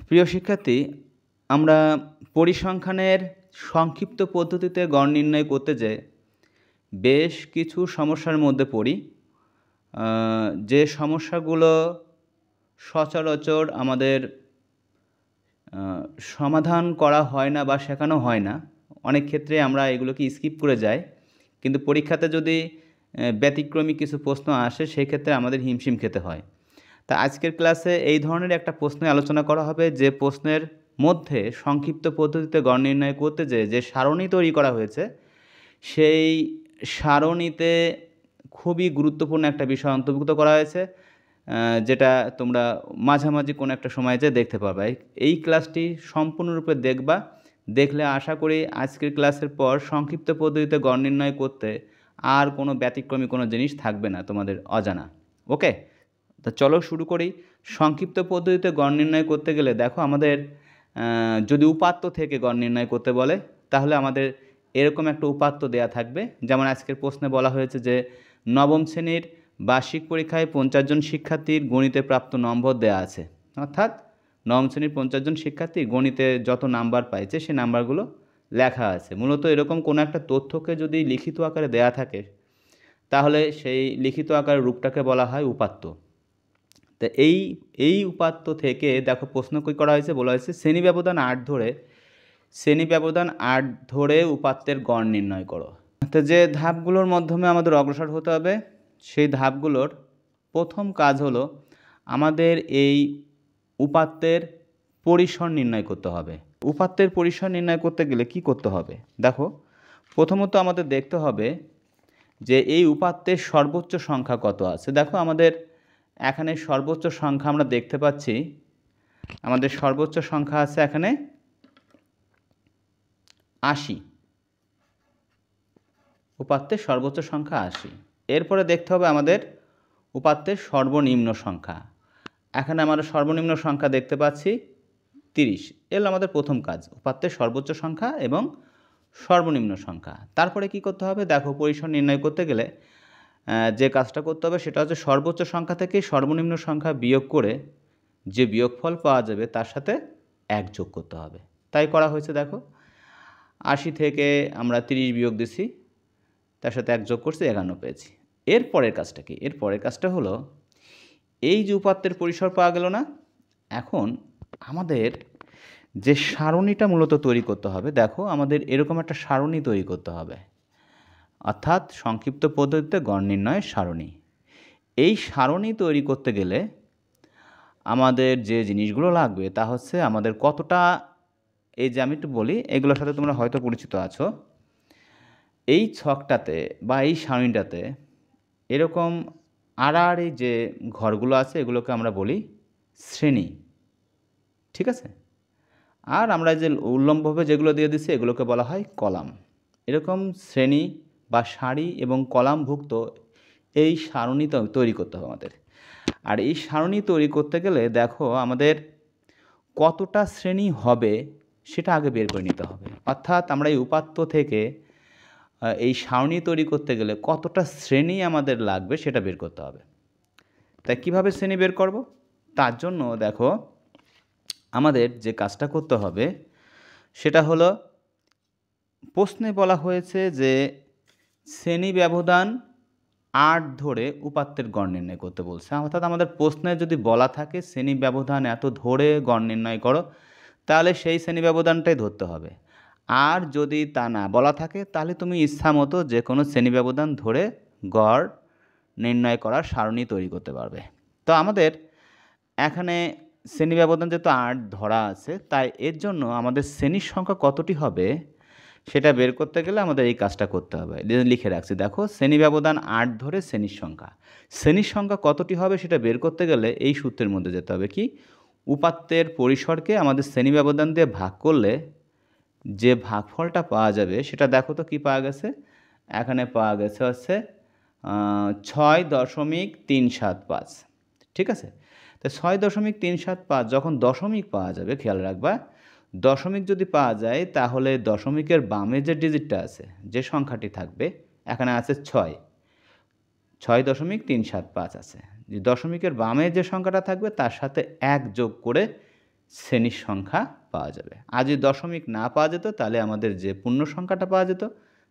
প্রিয় শিক্ষার্থী, আমরা পরিসংখ্যানের সংক্ষিপ্ত পদ্ধতিতে গড় নির্ণয় করতে যেয়ে বেশ কিছু সমস্যার মধ্যে পড়ি। যে সমস্যাগুলো সচরাচর আমাদের সমাধান করা হয় না বা শেখানো হয় না, অনেক ক্ষেত্রে আমরা এগুলোকে স্কিপ করে যাই, কিন্তু পরীক্ষাতে যদি ব্যতিক্রমী কিছু প্রশ্ন আসে সেক্ষেত্রে আমাদের হিমশিম খেতে হয়। তা আজকের ক্লাসে এই ধরনের একটা প্রশ্নে আলোচনা করা হবে, যে প্রশ্নের মধ্যে সংক্ষিপ্ত পদ্ধতিতে গড় নির্ণয় করতে যে সারণী তৈরি করা হয়েছে, সেই সারণীতে খুবই গুরুত্বপূর্ণ একটা বিষয় অন্তর্ভুক্ত করা হয়েছে, যেটা তোমরা মাঝামাঝি কোনো একটা সময় যে দেখতে পাবে। এই ক্লাসটি সম্পূর্ণরূপে দেখবা, দেখলে আশা করি আজকের ক্লাসের পর সংক্ষিপ্ত পদ্ধতিতে গড় নির্ণয় করতে আর কোনো ব্যতিক্রমী কোনো জিনিস থাকবে না তোমাদের অজানা। ওকে, তো চলো শুরু করি। সংক্ষিপ্ত পদ্ধতিতে গড় নির্ণয় করতে গেলে দেখো, আমাদের যদি উপাত্ত থেকে গড় নির্ণয় করতে বলে তাহলে আমাদের এরকম একটা উপাত্ত দেয়া থাকবে। যেমন আজকের প্রশ্নে বলা হয়েছে যে নবম শ্রেণীর বার্ষিক পরীক্ষায় 50 জন শিক্ষার্থীর গণিতে প্রাপ্ত নম্বর দেয়া আছে, অর্থাৎ নবম শ্রেণীর 50 জন শিক্ষার্থী গণিতে যত নাম্বার পাইছে সেই নাম্বারগুলো লেখা আছে। মূলত এরকম কোনো একটা তথ্যকে যদি লিখিত আকারে দেয়া থাকে তাহলে সেই লিখিত আকারের রূপটাকে বলা হয় উপাত্ত। তো এই উপাত্ত থেকে দেখো প্রশ্ন কী করা হয়েছে, বলা হয়েছে শ্রেণী ব্যবধান 8 ধরে উপাত্তের গড় নির্ণয় করো। তো যে ধাপগুলোর মাধ্যমে আমাদের অগ্রসর হতে হবে, সেই ধাপগুলোর প্রথম কাজ হলো আমাদের এই উপাত্তের পরিসর নির্ণয় করতে হবে। উপাত্তের পরিসর নির্ণয় করতে গেলে কি করতে হবে দেখো, প্রথমত আমাদের দেখতে হবে যে এই উপাত্তের সর্বোচ্চ সংখ্যা কত আছে। দেখো আমাদের এখানে সর্বোচ্চ সংখ্যা আমরা দেখতে পাচ্ছি, আমাদের সর্বোচ্চ সংখ্যা আছে এখানে 80। উপাত্তের সর্বোচ্চ সংখ্যা 80। এরপরে দেখতে হবে আমাদের উপাত্তের সর্বনিম্ন সংখ্যা। এখানে আমরা সর্বনিম্ন সংখ্যা দেখতে পাচ্ছি 30। এলো আমাদের প্রথম কাজ, উপাত্তের সর্বোচ্চ সংখ্যা এবং সর্বনিম্ন সংখ্যা। তারপরে কি করতে হবে দেখো, পরিসর নির্ণয় করতে গেলে যে কাজটা করতে হবে সেটা হচ্ছে সর্বোচ্চ সংখ্যা থেকে সর্বনিম্ন সংখ্যা বিয়োগ করে যে বিয়োগফল পাওয়া যাবে তার সাথে 1 যোগ করতে হবে। তাই করা হয়েছে। দেখো 80 থেকে আমরা 30 বিয়োগ দিছি, তার সাথে 1 যোগ করছি, 51 পেয়েছি। এরপরের কাজটা কি? এরপরের কাজটা হলো এই যে উপাত্তের পরিসর পাওয়া গেল না, এখন আমাদের যে সারণীটা মূলত তৈরি করতে হবে, দেখো আমাদের এরকম একটা সারণী তৈরি করতে হবে, অর্থাৎ সংক্ষিপ্ত পদ্ধতিতে গড় নির্ণয়ের সারণী। এই সারণী তৈরি করতে গেলে আমাদের যে জিনিসগুলো লাগবে তা হচ্ছে আমাদের কতটা, এই যে আমি একটু বলি, এগুলোর সাথে তোমরা হয়তো পরিচিত আছো। এই ছকটাতে বা এই সারণীটাতে এরকম এই যে ঘরগুলো আছে এগুলোকে আমরা বলি শ্রেণী, ঠিক আছে? আর আমরা যে উল্লম্বভাবে যেগুলো দিয়ে দিচ্ছি এগুলোকে বলা হয় কলাম। এরকম শ্রেণী বা সারি এবং কলামভুক্ত এই সারণী তৈরি করতে হবে আমাদের। আর এই সারণী তৈরি করতে গেলে দেখো আমাদের কতটা শ্রেণী হবে সেটা আগে বের করে নিতে হবে, অর্থাৎ আমরা এই উপাত্ত থেকে এই সারণী তৈরি করতে গেলে কতটা শ্রেণী আমাদের লাগবে সেটা বের করতে হবে। তাই কিভাবে শ্রেণী বের করব? তার জন্য দেখো আমাদের যে কাজটা করতে হবে সেটা হলো, প্রশ্নে বলা হয়েছে যে শ্রেণী ব্যবধান 8 ধরে উপাত্তের গড় নির্ণয় করতে বলছে। অর্থাৎ আমাদের প্রশ্নে যদি বলা থাকে শ্রেণী ব্যবধান এত ধরে গড় নির্ণয় করো, তাহলে সেই শ্রেণী ব্যবধানটাই ধরতে হবে। আর যদি তা না বলা থাকে তাহলে তুমি ইচ্ছা মতো যে কোনো শ্রেণী ব্যবধান ধরে গড় নির্ণয় করার সারণী তৈরি করতে পারবে। তো আমাদের এখানে শ্রেণী ব্যবধান যেহেতু 8 ধরা আছে, তাই এর জন্য আমাদের শ্রেণীর সংখ্যা কতটি হবে সেটা বের করতে গেলে আমাদের এই কাজটা করতে হবে। লিখে রাখছি, দেখো শ্রেণী ব্যবধান 8 ধরে শ্রেণীর সংখ্যা কতটি হবে সেটা বের করতে গেলে এই সূত্রের মধ্যে যেতে হবে। কি? উপাত্তের পরিসরকে আমাদের শ্রেণী ব্যবধান দিয়ে ভাগ করলে যে ভাগফলটা পাওয়া যাবে সেটা দেখো তো কি পাওয়া গেছে। এখানে পাওয়া গেছে হচ্ছে 6.375, ঠিক আছে? তো 6.375 যখন দশমিক পাওয়া যাবে, খেয়াল রাখবা দশমিক যদি পাওয়া যায় তাহলে দশমিকের বামে যে ডিজিটটা আছে, যে সংখ্যাটি থাকবে, এখানে আছে 6.375 আছে। যে দশমিকের বামে যে সংখ্যাটা থাকবে তার সাথে 1 যোগ করে শ্রেণীর সংখ্যা পাওয়া যাবে। আর যদি দশমিক না পাওয়া যেত তাহলে আমাদের যে পূর্ণ সংখ্যাটা পাওয়া যেত,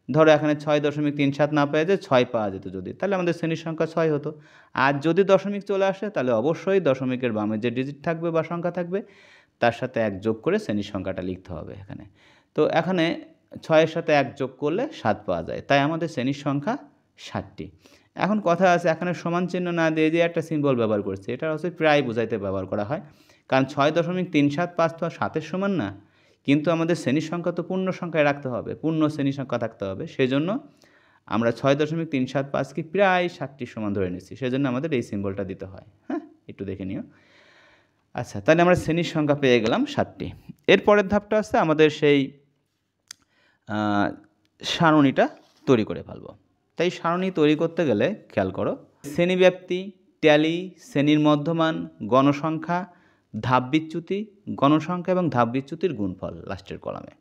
ধরো এখানে 6.37 না পাওয়া যায়, 6 পাওয়া যেত যদি, তাহলে আমাদের শ্রেণীর সংখ্যা 6 হতো। আর যদি দশমিক চলে আসে তাহলে অবশ্যই দশমিকের বামে যে ডিজিট থাকবে বা সংখ্যা থাকবে তার সাথে 1 যোগ করে শ্রেণীর সংখ্যাটা লিখতে হবে এখানে। তো এখানে 6-এর সাথে 1 যোগ করলে 7 পাওয়া যায়, তাই আমাদের শ্রেণীর সংখ্যা 7টি। এখন কথা আছে, এখানে সমান চিহ্ন না দিয়ে যে একটা সিম্বল ব্যবহার করছে, এটা হচ্ছে প্রায় বোঝাইতে ব্যবহার করা হয়, কারণ 6.375 তো আর 7-এর সমান না, কিন্তু আমাদের শ্রেণীর সংখ্যা তো পূর্ণ সংখ্যায় রাখতে হবে, পূর্ণ শ্রেণীর সংখ্যা থাকতে হবে, সেই জন্য আমরা 6.375কে প্রায় 7টির সমান ধরে নিচ্ছি, সেই জন্য আমাদের এই সিম্বলটা দিতে হয়। হ্যাঁ, একটু দেখে নিও। আচ্ছা, তাহলে আমরা শ্রেণীর সংখ্যা পেয়ে গেলাম 7টি। এরপরের ধাপটা আছে আমাদের সেই সারণীটা তৈরি করে ফেলবো। তাই সারণী তৈরি করতে গেলে খেয়াল করো, শ্রেণীব্যাপ্তি, ট্যালি, শ্রেণীর মধ্যমান, গণসংখ্যা, ধাপ বিচ্যুতি, গণসংখ্যা এবং ধাপ বিচ্যুতির গুণফল লাস্টের কলামে।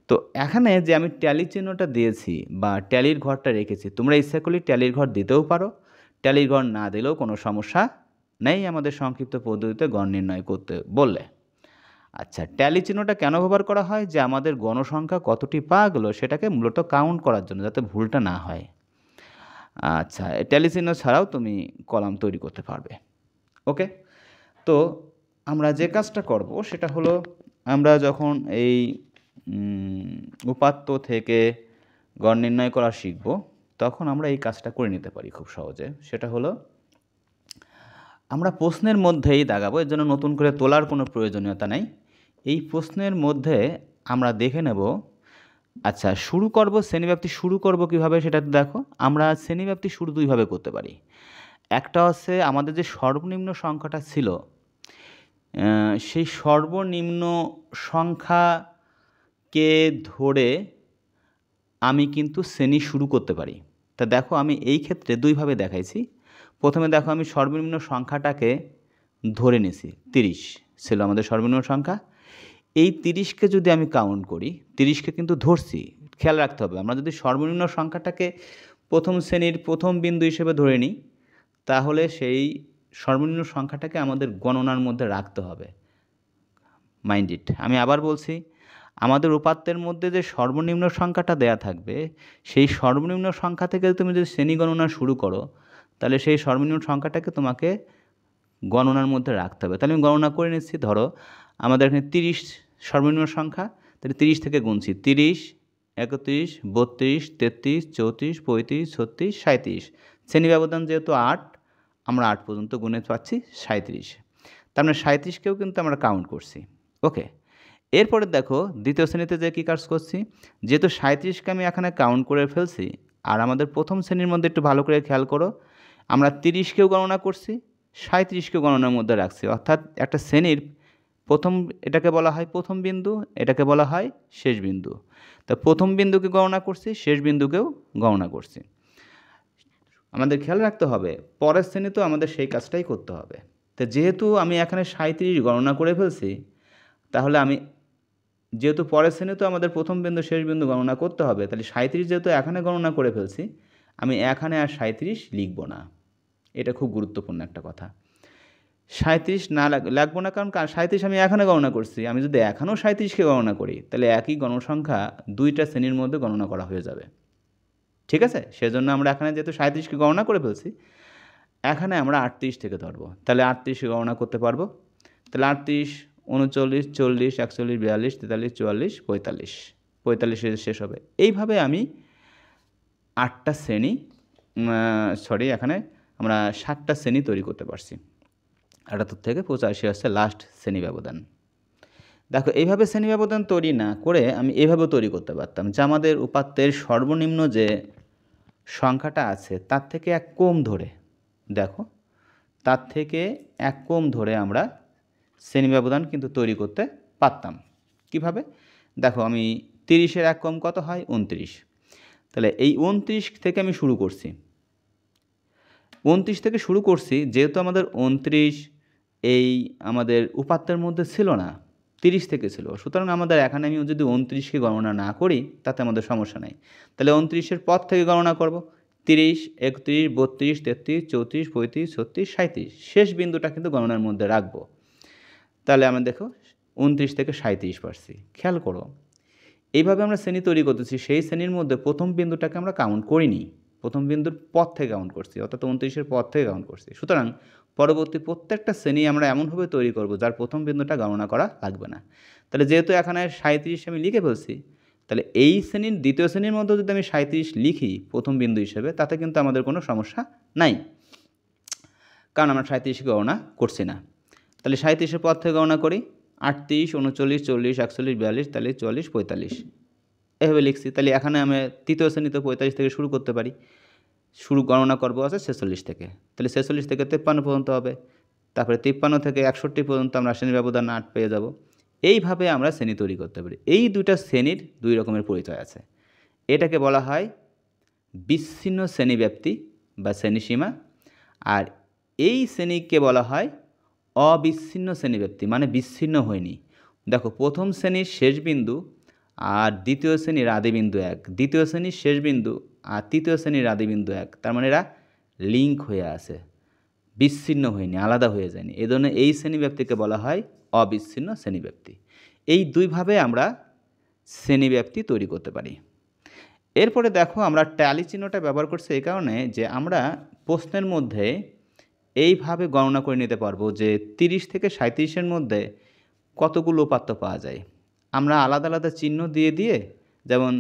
তো এখানে যে আমি ট্যালি চিহ্নটা দিয়েছি বা ট্যালির ঘরটা রেখেছি, তোমরা ইচ্ছা করলে ট্যালির ঘর দিতেও পারো, ট্যালির ঘর না দিলেও কোনো সমস্যা নেই আমাদের সংক্ষিপ্ত পদ্ধতিতে গড় নির্ণয় করতে বললে। আচ্ছা, ট্যালি চিহ্নটা কেন ব্যবহার করা হয়? যে আমাদের গণসংখ্যা কতটি পাওয়া গেলো সেটাকে মূলত কাউন্ট করার জন্য, যাতে ভুলটা না হয়। আচ্ছা, ট্যালি চিহ্ন ছাড়াও তুমি কলাম তৈরি করতে পারবে। ওকে, তো আমরা যে কাজটা করব সেটা হলো, আমরা যখন এই উপাত্ত থেকে গড় নির্ণয় করা শিখব তখন আমরা এই কাজটা করে নিতে পারি খুব সহজে। সেটা হলো, আমরা প্রশ্নের মধ্যেই দাগাবো, এর জন্য নতুন করে তোলার কোনো প্রয়োজনীয়তা নেই। এই প্রশ্নের মধ্যে আমরা দেখে নেব। আচ্ছা, শুরু করব, শ্রেণীব্যাপ্তি শুরু করব কিভাবে সেটা দেখো। আমরা শ্রেণীব্যাপ্তি শুরু দুইভাবে করতে পারি। একটা হচ্ছে আমাদের যে সর্বনিম্ন সংখ্যাটা ছিল, সেই সর্বনিম্ন সংখ্যাকে ধরে আমি কিন্তু শ্রেণী শুরু করতে পারি। তা দেখো, আমি এই ক্ষেত্রে দুইভাবে দেখাইছি। প্রথমে দেখো, আমি সর্বনিম্ন সংখ্যাটাকে ধরে নিয়েছি, 30 ছিল আমাদের সর্বনিম্ন সংখ্যা। এই 30কে যদি আমি কাউন্ট করি, 30কে কিন্তু ধরছি, খেয়াল রাখতে হবে, আমরা যদি সর্বনিম্ন সংখ্যাটাকে প্রথম শ্রেণীর প্রথম বিন্দু হিসেবে ধরে নিই তাহলে সেই সর্বনিম্ন সংখ্যাটাকে আমাদের গণনার মধ্যে রাখতে হবে। মাইন্ড ইট, আমি আবার বলছি, আমাদের উপাত্তের মধ্যে যে সর্বনিম্ন সংখ্যাটা দেয়া থাকবে সেই সর্বনিম্ন সংখ্যা থেকে তুমি যদি শ্রেণী গণনা শুরু করো তাহলে সেই সর্বনিম্ন সংখ্যাটাকে তোমাকে গণনার মধ্যে রাখতে হবে। তাহলে আমি গণনা করে নিচ্ছি, ধরো আমাদের এখানে 30 সর্বনিম্ন সংখ্যা, তাহলে 30 থেকে গুনছি, 30, 31, 32, 33, 34, 35, 36, 37। শ্রেণী ব্যবধান যেহেতু 8, আমরা 8 পর্যন্ত গুনে পাচ্ছি 37। তার মানে 37কেও কিন্তু আমরা কাউন্ট করছি। ওকে, এরপরে দেখো দ্বিতীয় শ্রেণীতে যে কী কাজ করছি, যেহেতু 37কে আমি এখানে কাউন্ট করে ফেলছি, আর আমাদের প্রথম শ্রেণীর মধ্যে একটু ভালো করে খেয়াল করো, আমরা 30কেও গণনা করছি, 37কেও গণনার মধ্যে রাখছি, অর্থাৎ একটা শ্রেণীর প্রথম, এটাকে বলা হয় প্রথম বিন্দু, এটাকে বলা হয় শেষ বিন্দু। তা প্রথম বিন্দুকে গণনা করছি, শেষ বিন্দুকেও গণনা করছি। আমাদের খেয়াল রাখতে হবে পরের শ্রেণীতেও আমাদের সেই কাজটাই করতে হবে। তো যেহেতু আমি এখানে 37 গণনা করে ফেলছি, তাহলে আমি যেহেতু পরের শ্রেণীতেও আমাদের প্রথম বিন্দু শেষ বিন্দু গণনা করতে হবে, তাহলে 37 যেহেতু এখানে গণনা করে ফেলছি, আমি এখানে আর 37 লিখব না। এটা খুব গুরুত্বপূর্ণ একটা কথা। 37 না লাগবো না, কারণ 37 আমি এখানে গণনা করছি, আমি যদি এখানেও 37কে গণনা করি তাহলে একই গণসংখ্যা দুইটা শ্রেণীর মধ্যে গণনা করা হয়ে যাবে। ঠিক আছে, সেজন্য আমরা এখানে যেহেতু 37কে গণনা করে ফেলছি, এখানে আমরা 38 থেকে ধরবো, তাহলে 38 গণনা করতে পারবো। তাহলে 38, 39, 40, 41, 42, 43, 44, 45, 45 শেষ হবে। এইভাবে আমি 8টা শ্রেণী, এখানে আমরা 7টা শ্রেণী তৈরি করতে পারছি। 78 থেকে 85 হচ্ছে লাস্ট শ্রেণী ব্যবধান। দেখো, এইভাবে শ্রেণী ব্যবধান তৈরি না করে আমি এভাবেও তৈরি করতে পারতাম, যে আমাদের উপাত্তের সর্বনিম্ন যে সংখ্যাটা আছে তার থেকে এক কম ধরে, দেখো তার থেকে এক কম ধরে আমরা শ্রেণী ব্যবধান কিন্তু তৈরি করতে পারতাম। কিভাবে? দেখো, আমি 30-এর এক কম কত হয়? 29। তাহলে এই 29 থেকে আমি শুরু করছি, 29 থেকে শুরু করছি, যেহেতু আমাদের 29 এই আমাদের উপাত্তের মধ্যে ছিল না, 30 থেকে ছিল, সুতরাং আমাদের এখানে আমি যদি 29কে গণনা না করি তাতে আমাদের সমস্যা নেই। তাহলে 29-এর পর থেকে গণনা করব, 30, 31, 32, 33, 34, 35, 36, 37, শেষ বিন্দুটা কিন্তু গণনার মধ্যে রাখবো। তা তাহলে আমরা দেখো 29 থেকে 37 পারছি। খেয়াল করো, এইভাবে আমরা শ্রেণী তৈরি করতেছি, সেই শ্রেণীর মধ্যে প্রথম বিন্দুটাকে আমরা কাউন্ট করিনি, প্রথম বিন্দুর পর থেকে কাউন্ট করছি, অর্থাৎ 29-এর পর থেকে কাউন্ট করছি। সুতরাং পরবর্তী প্রত্যেকটা শ্রেণী আমরা এমনভাবে তৈরি করব যার প্রথম বিন্দুটা গণনা করা লাগবে না। তাহলে যেহেতু এখানে 37 আমি লিখে ফেলছি, তাহলে এই শ্রেণীর দ্বিতীয় শ্রেণীর মধ্যে যদি আমি 37 লিখি প্রথম বিন্দু হিসেবে, তাতে কিন্তু আমাদের কোনো সমস্যা নাই, কারণ আমরা 37 গণনা করছি না। তাহলে 37-এর পর থেকে গণনা করি, 38, 39, 40, 41, 42, 43, 44, 45 এভাবে লিখছি। তাহলে এখানে আমি তৃতীয় শ্রেণীতে 45 থেকে শুরু করতে পারি, শুরু গণনা করবো আছে 46 থেকে। তাহলে 46 থেকে 53 পর্যন্ত হবে, তারপরে 53 থেকে 61 পর্যন্ত আমরা শ্রেণী ব্যবধান 8 পেয়ে যাব। এইভাবে আমরা শ্রেণী তৈরি করতে পারি। এই দুইটা শ্রেণীর দুই রকমের পরিচয় আছে। এটাকে বলা হয় বিচ্ছিন্ন শ্রেণীব্যাপ্তি বা শ্রেণীসীমা, আর এই শ্রেণীকে বলা হয় অবিচ্ছিন্ন শ্রেণীব্যাপ্তি, মানে বিচ্ছিন্ন হয়নি। দেখো, প্রথম শ্রেণীর শেষ বিন্দু আর দ্বিতীয় শ্রেণীর আদিবিন্দু এক, দ্বিতীয় শ্রেণীর শেষ বিন্দু আর তৃতীয় শ্রেণীর আদিবিন্দু এক, তার মানে এরা লিঙ্ক হয়ে আছে, বিচ্ছিন্ন হয়নি, আলাদা হয়ে যায়নি। এই ধরনের এই শ্রেণীব্যাপ্তিকে বলা হয় অবিচ্ছিন্ন শ্রেণীব্যাপ্তি। এই দুইভাবে আমরা শ্রেণীব্যাপ্তি তৈরি করতে পারি। এরপরে দেখো, আমরা ট্যালি চিহ্নটা ব্যবহার করছি এই কারণে যে আমরা প্রশ্নের মধ্যে এইভাবে গণনা করে নিতে পারবো যে 30 থেকে 37-এর মধ্যে কতগুলো উপাত্ত পাওয়া যায়। আমরা আলাদা আলাদা চিহ্ন দিয়ে দিয়ে, যেমন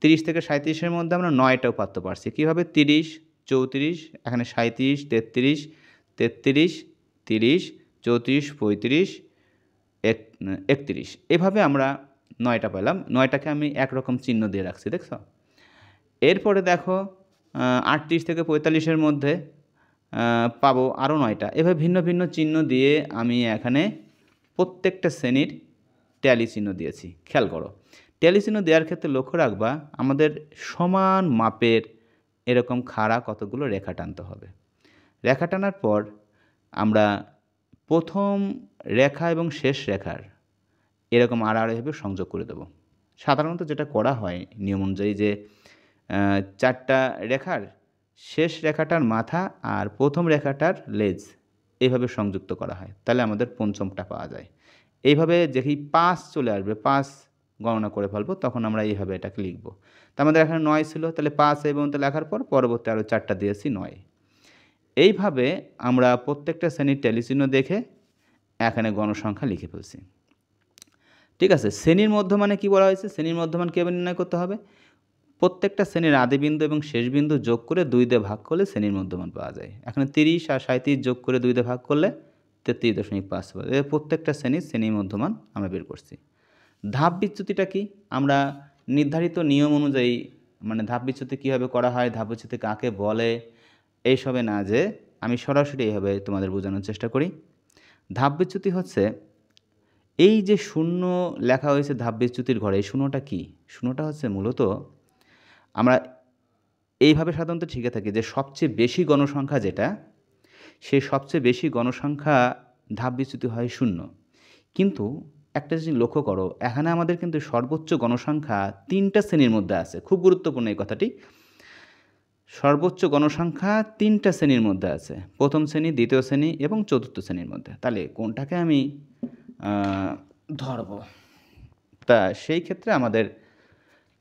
30 থেকে 37-এর মধ্যে আমরা 9টা উপাত্ত পারছি। কীভাবে? 30, 34, এখানে 37, 33, 33, 30, 34, 35, 31, এভাবে আমরা 9টা পেলাম। 9টাকে আমি একরকম চিহ্ন দিয়ে রাখছি, দেখছো? এরপরে দেখো 38 থেকে 45-এর মধ্যে পাবো আরও 9টা। এভাবে ভিন্ন ভিন্ন চিহ্ন দিয়ে আমি এখানে প্রত্যেকটা শ্রেণীর ট্যালি চিহ্ন দিয়েছি। খেয়াল করো, ট্যালি চিহ্ন দেওয়ার ক্ষেত্রে লক্ষ্য রাখবা আমাদের সমান মাপের এরকম খাড়া কতগুলো রেখা টানতে হবে। রেখা টানার পর আমরা প্রথম রেখা এবং শেষ রেখার এরকম আড়াআড়িভাবে সংযোগ করে দেব। সাধারণত যেটা করা হয় নিয়ম অনুযায়ী যে 4টা রেখার শেষ রেখাটার মাথা আর প্রথম রেখাটার লেজ এইভাবে সংযুক্ত করা হয়, তাহলে আমাদের পঞ্চমটা পাওয়া যায়। এইভাবে যেই 5 চলে আসবে, 5 গণনা করে ফেলবো, তখন আমরা এইভাবে এটাকে লিখব। তো আমাদের এখানে 9 ছিল, তাহলে 5 এই পর্যন্ত লেখার পর পরবর্তী আরও 4টা দিয়েছি 9। এইভাবে আমরা প্রত্যেকটা শ্রেণীর ট্যালিচিহ্ন দেখে এখানে গণসংখ্যা লিখে ফেলছি। ঠিক আছে, শ্রেণীর মধ্যমান কী বলা হয়েছে? শ্রেণীর মধ্যমান কীভাবে নির্ণয় করতে হবে? প্রত্যেকটা শ্রেণীর আদিবিন্দু এবং শেষ বিন্দু যোগ করে 2 দিয়ে ভাগ করলে শ্রেণীর মধ্যমান পাওয়া যায়। এখানে 30 আর 37 যোগ করে 2 দিয়ে ভাগ করলে 33.5 পাওয়া যায়। প্রত্যেকটা শ্রেণীর মধ্যমান আমরা বের করছি। ধাপ বিচ্যুতিটা কি? আমরা নির্ধারিত নিয়ম অনুযায়ী, মানে ধাপ বিচ্যুতি কীভাবে করা হয়, ধাপ বিচ্যুতি কাকে বলে, এইসবে না যে আমি সরাসরি এইভাবে তোমাদের বোঝানোর চেষ্টা করি। ধাপ বিচ্যুতি হচ্ছে এই যে শূন্য লেখা হয়েছে ধাপ বিচ্যুতির ঘরে, এই শূন্যটা কি? শূন্যটা হচ্ছে মূলত আমরা এইভাবে সাধারণত শিখে থাকি যে সবচেয়ে বেশি গণসংখ্যা যেটা, সেই সবচেয়ে বেশি গণসংখ্যা ধাপ বিচ্যুতি হয় 0। কিন্তু একটা জিনিস লক্ষ্য করো, এখানে আমাদের কিন্তু সর্বোচ্চ গণসংখ্যা 3টা শ্রেণীর মধ্যে আছে। খুব গুরুত্বপূর্ণ এই কথাটি। সর্বোচ্চ গণসংখ্যা 3টা শ্রেণীর মধ্যে আছে, প্রথম শ্রেণী, দ্বিতীয় শ্রেণী এবং চতুর্থ শ্রেণীর মধ্যে। তাহলে কোনটাকে আমি ধরব? তা সেই ক্ষেত্রে আমাদের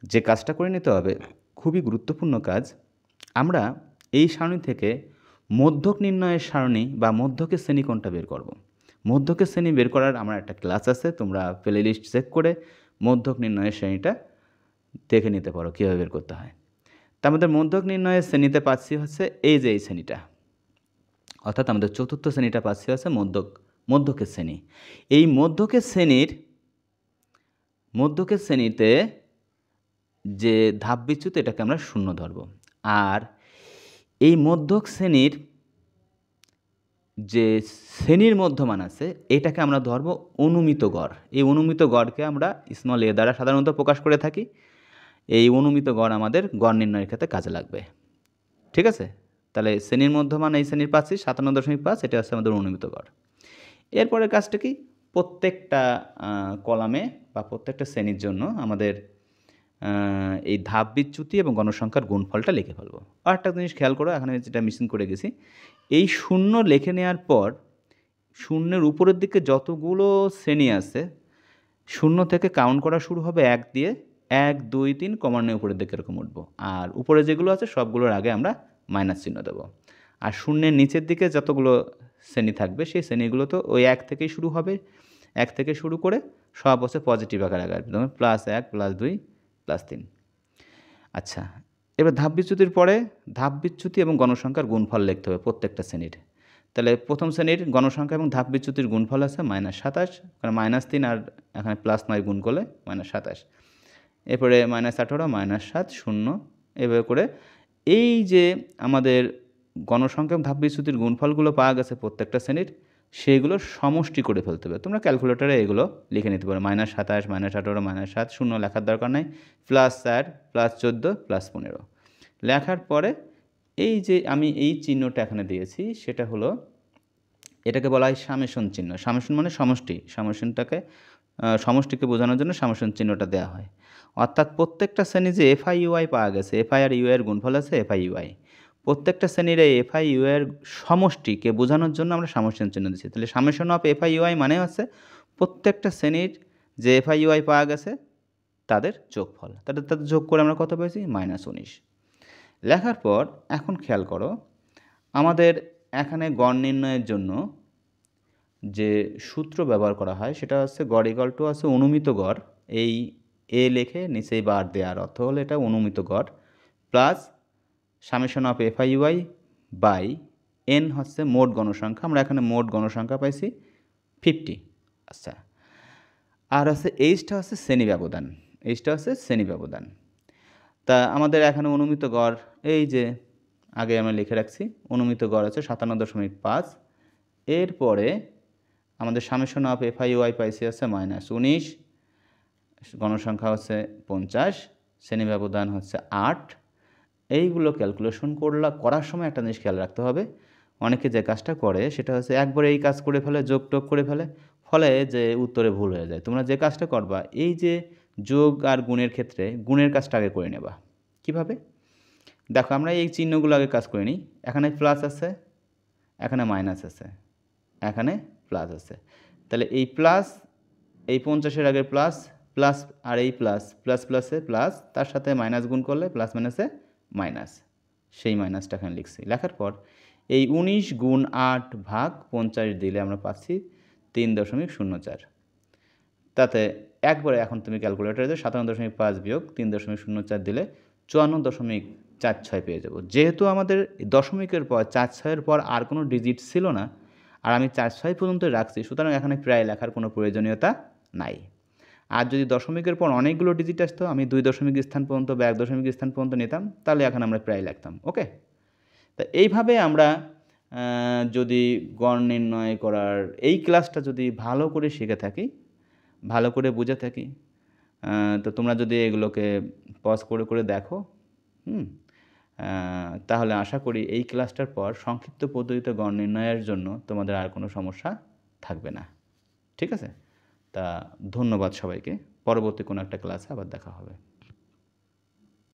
যে কাজটা করে নিতে হবে, খুবই গুরুত্বপূর্ণ কাজ, আমরা এই সারণী থেকে মধ্যক নির্ণয়ের সারণী বা মধ্যকের শ্রেণী কোনটা বের করব। মধ্যকের শ্রেণী বের করার আমার একটা ক্লাস আছে, তোমরা প্লে লিস্ট চেক করে মধ্যক নির্ণয়ের শ্রেণীটা দেখে নিতে পারো কীভাবে বের করতে হয়। তা আমাদের মধ্যক নির্ণয়ের শ্রেণীতে পাচ্ছি হচ্ছে এই যে এই শ্রেণীটা, অর্থাৎ আমাদের চতুর্থ শ্রেণীটা পাচ্ছি হচ্ছে মধ্যকের শ্রেণী। এই মধ্যকের শ্রেণীতে যে ধাপ বিচ্যুতি, এটাকে আমরা 0 ধরব। আর এই মধ্যক শ্রেণীর যে শ্রেণীর মধ্যমান আছে, এটাকে আমরা ধরব অনুমিত গড়। এই অনুমিত গড়কে আমরা স্মল এ দ্বারা সাধারণত প্রকাশ করে থাকি। এই অনুমিত গড় আমাদের গড় নির্ণয়ের ক্ষেত্রে কাজে লাগবে। ঠিক আছে, তাহলে শ্রেণীর মধ্যমান এই শ্রেণীর পাচ্ছি 57.5, এটা হচ্ছে আমাদের অনুমিত গড়। এরপরে কাজটা কি? প্রত্যেকটা কলামে বা প্রত্যেকটা শ্রেণীর জন্য আমাদের এই ধাপ বিচ্যুতি এবং গণসংখ্যার গুণফলটা লিখে ফেলবো। আর একটা জিনিস খেয়াল করো, এখানে যেটা মিসিং করে গেছি, এই 0 লিখে নেওয়ার পর শূন্যের উপরের দিকে যতগুলো শ্রেণী আছে শূন্য থেকে কাউন্ট করা শুরু হবে 1 দিয়ে, 1 2 3 ক্রমান্বয়ে উপরের দিকে এরকম উঠবো। আর উপরে যেগুলো আছে সবগুলোর আগে আমরা মাইনাস চিহ্ন দেবো। আর শূন্যের নিচের দিকে যতগুলো শ্রেণী থাকবে সেই শ্রেণীগুলো তো ওই 1 থেকেই শুরু হবে, 1 থেকে শুরু করে সব হচ্ছে পজিটিভ আকারে আসবে, যেমন +1 +2 +3। আচ্ছা, এবার ধাপ বিচ্যুতির পরে ধাপ বিচ্যুতি এবং গণসংখ্যার গুণফল লিখতে হবে প্রত্যেকটা শ্রেণীর। তাহলে প্রথম শ্রেণীর গণসংখ্যা এবং ধাপ বিচ্যুতির গুণফল আছে -27, কারণ -3 আর এখানে +9 গুণ করলে -27। এরপরে -18 -7 0, এভাবে করে এই যে আমাদের গণসংখ্যা এবং ধাপ বিচ্যুতির গুণফলগুলো পাওয়া গেছে প্রত্যেকটা শ্রেণীর, সেইগুলোর সমষ্টি করে ফেলতে হবে। তোমরা ক্যালকুলেটরে এগুলো লিখে নিতে পারো, -27 -18 -7 0 লেখার দরকার নাই, +4 +14 +15 লেখার পরে এই যে আমি এই চিহ্নটা এখানে দিয়েছি সেটা হলো, এটাকে বলা হয় সামেশন চিহ্ন। সামেশন মানে সমষ্টি, সমষ্টিকে বোঝানোর জন্য সামেশন চিহ্নটা দেওয়া হয়। অর্থাৎ প্রত্যেকটা শ্রেণী যে এফআই ইউআই পাওয়া গেছে, এফআই আর ইউআই এর গুণফল আছে এফআই ইউআই, প্রত্যেকটা শ্রেণীর এই এফআই ইউআই এর সমষ্টিকে বোঝানোর জন্য আমরা সামেশন চিহ্ন দিচ্ছি। তাহলে সামেশন অফ এফআই ইউআই মানে হচ্ছে প্রত্যেকটা শ্রেণীর যে এফআই ইউআই পাওয়া গেছে তাদের যোগফল, তাদের যোগ করে আমরা কত পেয়েছি -19। লেখার পর এখন খেয়াল করো, আমাদের এখানে গড় নির্ণয়ের জন্য যে সূত্র ব্যবহার করা হয় সেটা হচ্ছে গড় ইকুয়াল টু আছে অনুমিত গড়, এই এ লিখে নিচেই বার দেওয়ার অর্থ হলো এটা অনুমিত গড়, plus summation of FI UI by N হচ্ছে মোট গণসংখ্যা, আমরা এখানে মোট গণসংখ্যা পাইছি 50। আচ্ছা, আর হচ্ছে এইচটা হচ্ছে শ্রেণী ব্যবধান, এইচটা হচ্ছে শ্রেণী ব্যবধান। তা আমাদের এখানে অনুমিত গড় এই যে আগে আমরা লিখে রাখছি, অনুমিত গড় আছে 57.5। এরপরে আমাদের সামেশন অফ এফআই ইউআই পাইসি আছে -19, গণসংখ্যা হচ্ছে 50, শ্রেণী ব্যবধান হচ্ছে 8। এইগুলো ক্যালকুলেশন করার সময় একটা জিনিস খেয়াল রাখতে হবে, অনেকে যে কাজটা করে সেটা হচ্ছে একবারে এই কাজ করে ফেলে, যোগ টোগ করে ফেলে, ফলে যে উত্তরে ভুল হয়ে যায়। তোমরা যে কাজটা করবা এই যে যোগ আর গুণের ক্ষেত্রে গুণের কাজটা আগে করে নেবা। কিভাবে দেখো, আমরা এই চিহ্নগুলো আগে কাজ করে নিই। এখানে প্লাস আছে, এখানে মাইনাস আছে, এখানে প্লাস আছে, তাহলে এই প্লাস, এই 50-এর আগের প্লাস, প্লাস আর এই প্লাস, প্লাস প্লাসে প্লাস, তার সাথে মাইনাস গুণ করলে প্লাস মাইনাসে মাইনাস, সেই মাইনাসটা এখানে লিখছি। লেখার পর এই 19 গুণ 8 ভাগ 50 দিলে আমরা পাচ্ছি 3.04। তাতে একবারে এখন তুমি ক্যালকুলেটরে যে 57.5 বিয়োগ 3.04 দিলে 54.46 পেয়ে যাব। যেহেতু আমাদের দশমিকের পর 4-6-এর পর আর কোনো ডিজিট ছিল না, আর আমি 4-6 পর্যন্ত রাখছি, সুতরাং এখানে প্রায় লেখার কোনো প্রয়োজনীয়তা নাই। আর যদি দশমিকের পর অনেকগুলো ডিজিট আসতো, আমি 2 দশমিক স্থান পর্যন্ত বা 1 দশমিক স্থান পর্যন্ত নিতাম, তাহলে এখন আমরা প্রায় লিখতাম। ওকে, তা এইভাবে আমরা যদি গড় নির্ণয় করার এই ক্লাসটা যদি ভালো করে শিখে থাকি, ভালো করে বুঝে থাকি, তো তোমরা যদি এগুলোকে পজ করে করে দেখো, তাহলে আশা করি এই ক্লাসটার পর সংক্ষিপ্ত পদ্ধতিতে গড় নির্ণয়ের জন্য তোমাদের আর কোনো সমস্যা থাকবে না। ঠিক আছে, তা ধন্যবাদ সবাইকে, পরবর্তী কোনো একটা ক্লাসে আবার দেখা হবে।